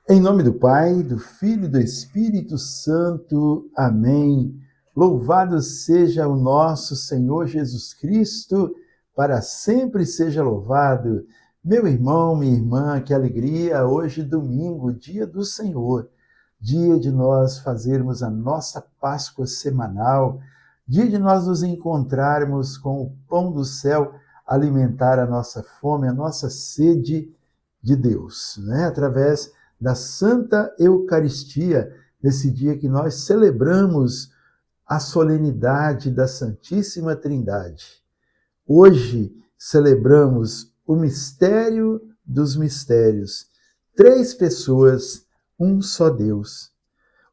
Em nome do Pai, do Filho e do Espírito Santo. Amém. Louvado seja o nosso Senhor Jesus Cristo, para sempre seja louvado. Meu irmão, minha irmã, que alegria! Hoje, domingo, dia do Senhor, dia de nós fazermos a nossa Páscoa semanal, dia de nós nos encontrarmos com o pão do céu, alimentar a nossa fome, a nossa sede de Deus, né? Através da Santa Eucaristia, nesse dia que nós celebramos a solenidade da Santíssima Trindade. Hoje celebramos o mistério dos mistérios. 3 pessoas, um só Deus.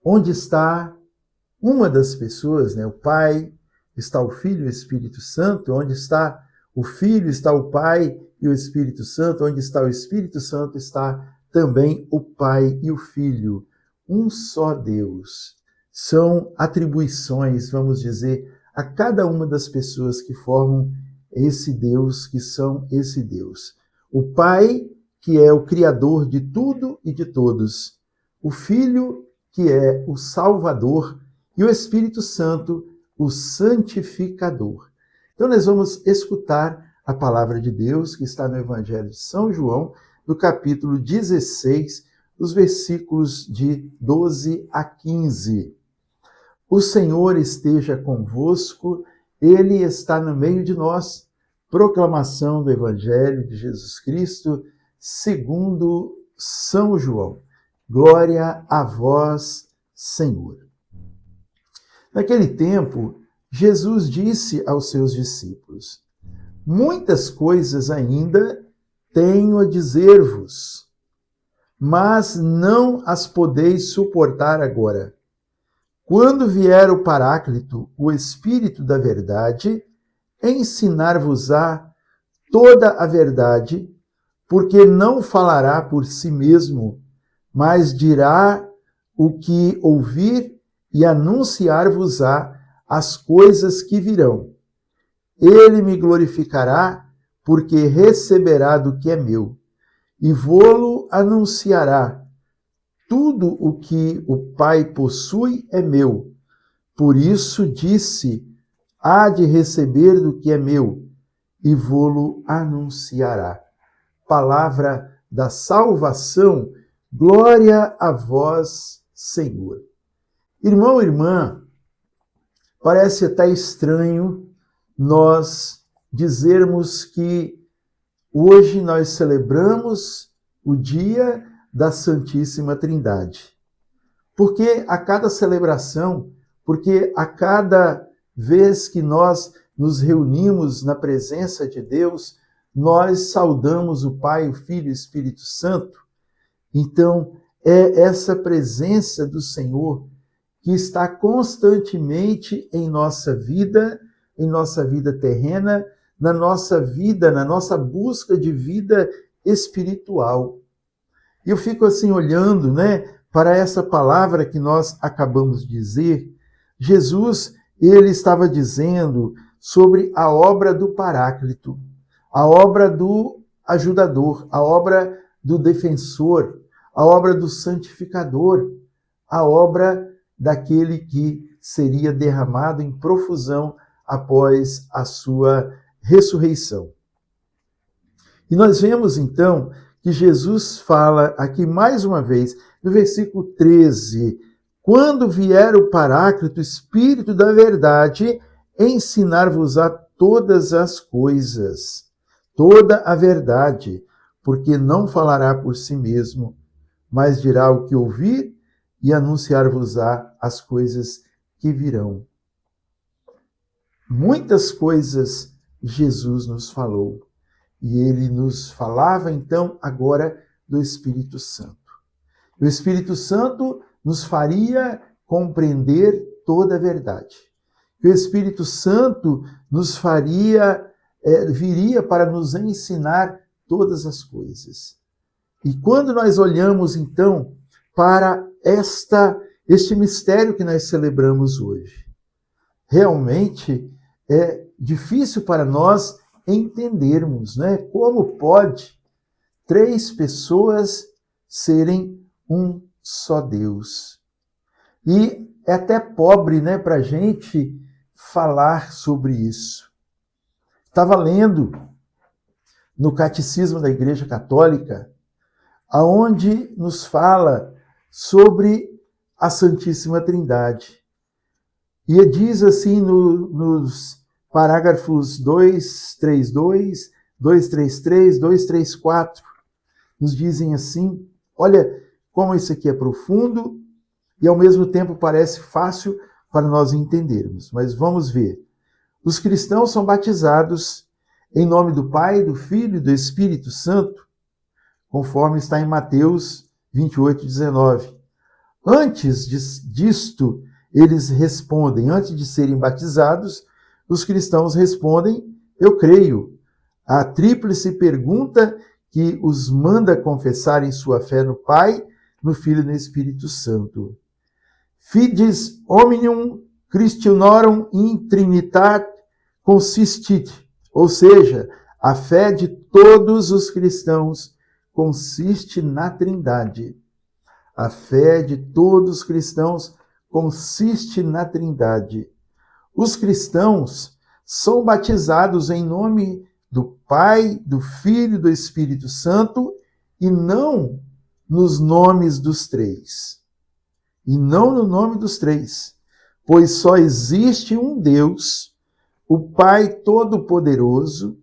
Onde está uma das pessoas, né? O Pai, está o Filho e o Espírito Santo. Onde está o Filho, está o Pai e o Espírito Santo. Onde está o Espírito Santo, está também o Pai e o Filho, um só Deus. São atribuições, vamos dizer, a cada uma das pessoas que formam esse Deus, que são esse Deus. O Pai, que é o Criador de tudo e de todos. O Filho, que é o Salvador. E o Espírito Santo, o Santificador. Então nós vamos escutar a palavra de Deus, que está no Evangelho de São João, no capítulo 16, os versículos de 12 a 15. O Senhor esteja convosco, Ele está no meio de nós. Proclamação do Evangelho de Jesus Cristo, segundo São João. Glória a vós, Senhor. Naquele tempo, Jesus disse aos seus discípulos: muitas coisas ainda tenho a dizer-vos, mas não as podeis suportar agora. Quando vier o Paráclito, o Espírito da verdade, ensinar-vos-á toda a verdade, porque não falará por si mesmo, mas dirá o que ouvir e anunciar-vos-á as coisas que virão. Ele me glorificará, porque receberá do que é meu, e vô-lo anunciará. Tudo o que o Pai possui é meu. Por isso disse, há de receber do que é meu, e vô-lo anunciará. Palavra da salvação, glória a vós, Senhor. Irmão, irmã, parece até estranho nós dizermos que hoje nós celebramos o dia da Santíssima Trindade. Porque a cada celebração, porque a cada vez que nós nos reunimos na presença de Deus, nós saudamos o Pai, o Filho e o Espírito Santo. Então, é essa presença do Senhor que está constantemente em nossa vida terrena, na nossa vida, na nossa busca de vida espiritual. E eu fico assim olhando, né, para essa palavra que nós acabamos de dizer. Jesus, ele estava dizendo sobre a obra do Paráclito, a obra do ajudador, a obra do defensor, a obra do santificador, a obra daquele que seria derramado em profusão após a sua ressurreição. E nós vemos então que Jesus fala aqui mais uma vez, no versículo 13, quando vier o Paráclito, Espírito da verdade, ensinar-vos-á todas as coisas, toda a verdade, porque não falará por si mesmo, mas dirá o que ouvir e anunciar-vos-á as coisas que virão. Muitas coisas Jesus nos falou. E ele nos falava, então, agora do Espírito Santo. O Espírito Santo nos faria compreender toda a verdade. O Espírito Santo nos viria para nos ensinar todas as coisas. E quando nós olhamos, então, para este mistério que nós celebramos hoje, realmente é difícil para nós entendermos, né? Como pode 3 pessoas serem um só Deus. E é até pobre, né, para a gente falar sobre isso. Estava lendo no Catecismo da Igreja Católica, aonde nos fala sobre a Santíssima Trindade. E diz assim nos parágrafos 232, 233, 234, nos dizem assim, olha como isso aqui é profundo e ao mesmo tempo parece fácil para nós entendermos. Mas vamos ver. Os cristãos são batizados em nome do Pai, do Filho e do Espírito Santo, conforme está em Mateus 28, 19. Antes disto, eles respondem, antes de serem batizados, os cristãos respondem, eu creio. A tríplice pergunta que os manda confessarem sua fé no Pai, no Filho e no Espírito Santo. Fides hominum Christianorum in Trinitate consistit, ou seja, a fé de todos os cristãos consiste na Trindade. A fé de todos os cristãos consiste na Trindade. Os cristãos são batizados em nome do Pai, do Filho e do Espírito Santo e não nos nomes dos três. E não no nome dos três, pois só existe um Deus, o Pai Todo-Poderoso,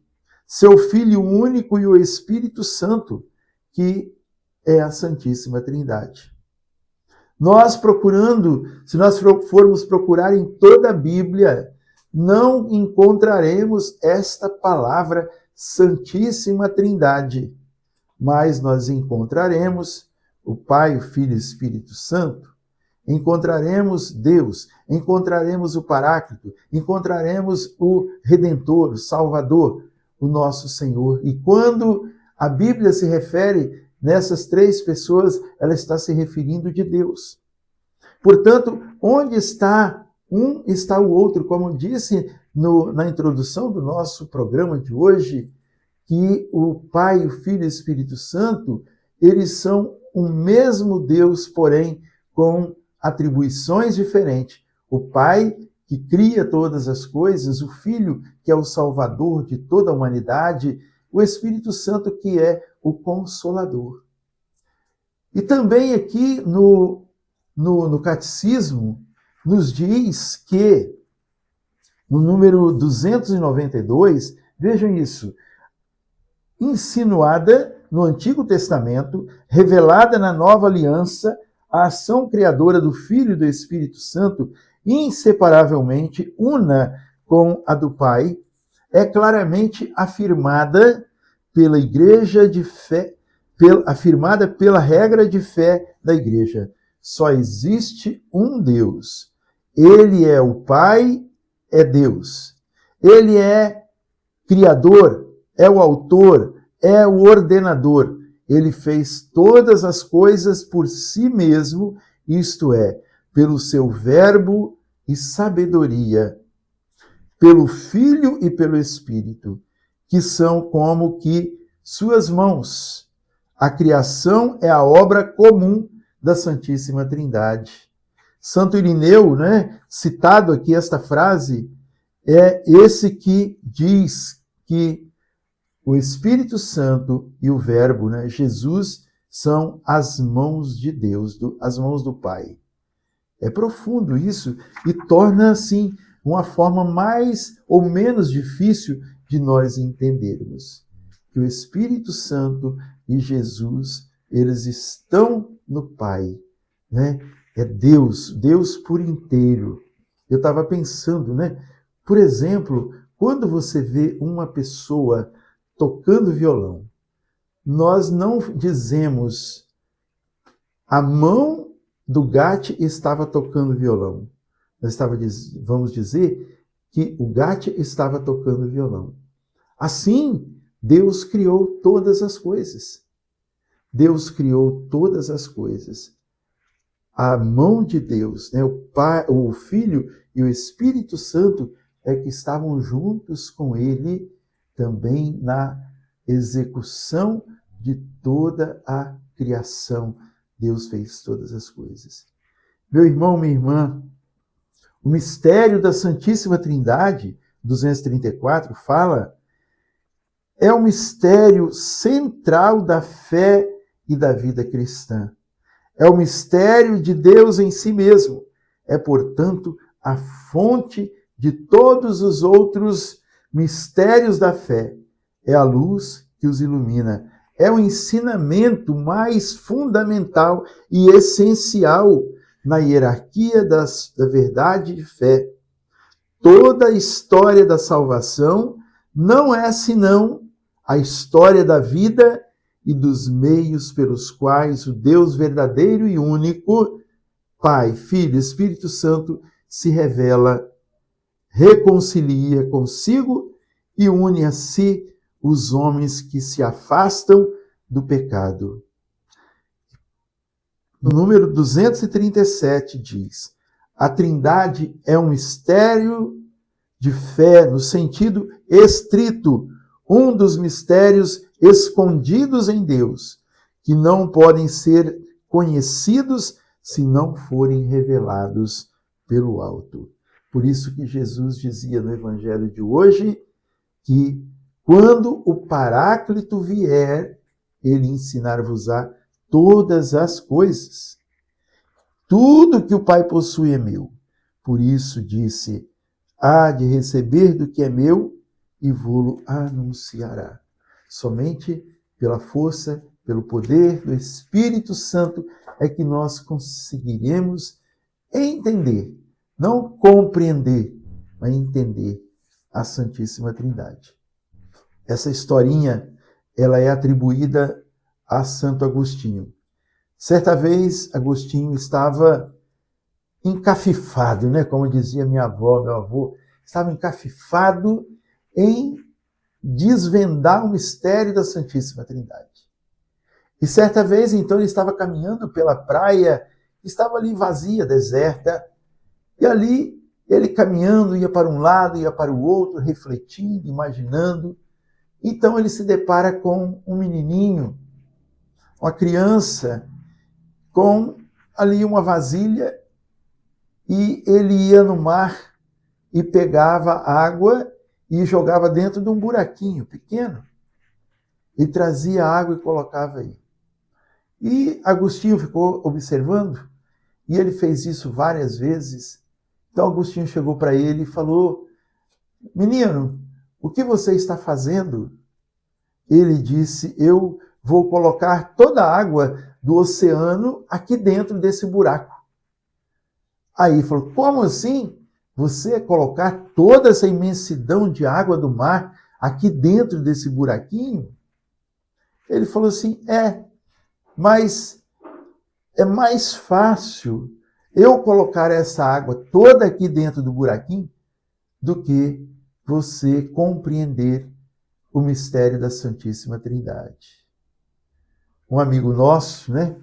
seu Filho único e o Espírito Santo, que é a Santíssima Trindade. Nós procurando, se nós formos procurar em toda a Bíblia, não encontraremos esta palavra Santíssima Trindade, mas nós encontraremos o Pai, o Filho e o Espírito Santo, encontraremos Deus, encontraremos o Paráclito, encontraremos o Redentor, o Salvador, o nosso Senhor. E quando a Bíblia se refere nessas três pessoas, ela está se referindo de Deus. Portanto, onde está um, está o outro. Como disse na introdução do nosso programa de hoje, que o Pai, o Filho e o Espírito Santo, eles são o mesmo Deus, porém com atribuições diferentes. O Pai, que cria todas as coisas, o Filho, que é o Salvador de toda a humanidade, o Espírito Santo, que é o Consolador. E também aqui no Catecismo, nos diz que, no número 292, vejam isso, insinuada no Antigo Testamento, revelada na Nova Aliança, a ação criadora do Filho e do Espírito Santo, inseparavelmente una com a do Pai, é claramente afirmada pela Igreja de fé, afirmada pela regra de fé da Igreja. Só existe um Deus. Ele é o Pai, é Deus. Ele é Criador, é o Autor, é o Ordenador. Ele fez todas as coisas por si mesmo, isto é, pelo seu verbo e sabedoria, pelo Filho e pelo Espírito, que são como que suas mãos. A criação é a obra comum da Santíssima Trindade. Santo Irineu, né, citado aqui esta frase, é esse que diz que o Espírito Santo e o Verbo, né, Jesus, são as mãos de Deus, as mãos do Pai. É profundo isso e torna, assim, uma forma mais ou menos difícil de nós entendermos. Que o Espírito Santo e Jesus, eles estão no Pai, né? É Deus, Deus por inteiro. Eu estava pensando, né? Por exemplo, quando você vê uma pessoa tocando violão, nós não dizemos a mão do Gatti estava tocando violão. Nós vamos dizer que o Gatti estava tocando violão. Assim, Deus criou todas as coisas. Deus criou todas as coisas. A mão de Deus, né, o Pai, o Filho e o Espírito Santo é que estavam juntos com ele também na execução de toda a criação, Deus fez todas as coisas. Meu irmão, minha irmã, o mistério da Santíssima Trindade, 234, fala, é o mistério central da fé e da vida cristã. É o mistério de Deus em si mesmo. É, portanto, a fonte de todos os outros mistérios da fé. É a luz que os ilumina. É o ensinamento mais fundamental e essencial na hierarquia da verdade de fé. Toda a história da salvação não é senão a história da vida e dos meios pelos quais o Deus verdadeiro e único, Pai, Filho e Espírito Santo, se revela, reconcilia consigo e une a si os homens que se afastam do pecado. O número 237 diz: a Trindade é um mistério de fé no sentido estrito, um dos mistérios escondidos em Deus, que não podem ser conhecidos se não forem revelados pelo alto. Por isso que Jesus dizia no Evangelho de hoje que quando o Paráclito vier, ele ensinar-vos-á todas as coisas. Tudo que o Pai possui é meu. Por isso disse, há de receber do que é meu e vô-lo anunciará. Somente pela força, pelo poder do Espírito Santo é que nós conseguiremos entender, não compreender, mas entender a Santíssima Trindade. Essa historinha, ela é atribuída a Santo Agostinho. Certa vez, Agostinho estava encafifado, né? Como dizia minha avó, meu avô, estava encafifado em desvendar o mistério da Santíssima Trindade. E certa vez, então, ele estava caminhando pela praia, estava ali vazia, deserta, e ali ele caminhando, ia para um lado, ia para o outro, refletindo, imaginando. Então ele se depara com um menininho, uma criança, com ali uma vasilha, e ele ia no mar e pegava água e jogava dentro de um buraquinho pequeno. E trazia água e colocava aí. E Agostinho ficou observando, e ele fez isso várias vezes. Então Agostinho chegou para ele e falou, menino, o que você está fazendo? Ele disse, eu vou colocar toda a água do oceano aqui dentro desse buraco. Aí falou, como assim? Você colocar toda essa imensidão de água do mar aqui dentro desse buraquinho? Ele falou assim, mas é mais fácil eu colocar essa água toda aqui dentro do buraquinho do que você compreender o mistério da Santíssima Trindade. Um amigo nosso, né,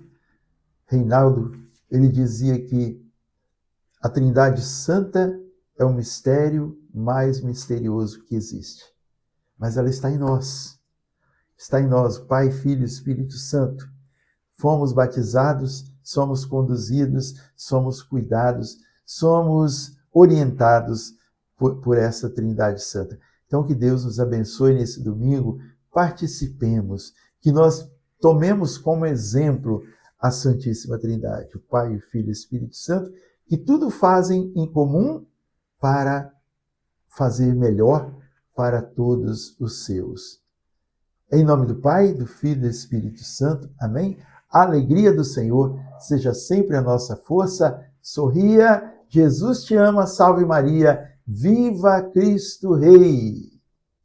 Reinaldo, ele dizia que a Trindade Santa é o mistério mais misterioso que existe. Mas ela está em nós. Está em nós, Pai, Filho e Espírito Santo. Fomos batizados, somos conduzidos, somos cuidados, somos orientados por essa Trindade Santa. Então, que Deus nos abençoe nesse domingo, participemos, que nós tomemos como exemplo a Santíssima Trindade, o Pai, o Filho e o Espírito Santo, que tudo fazem em comum para fazer melhor para todos os seus. Em nome do Pai, do Filho e do Espírito Santo. Amém? A alegria do Senhor seja sempre a nossa força. Sorria, Jesus te ama, salve Maria, viva Cristo Rei!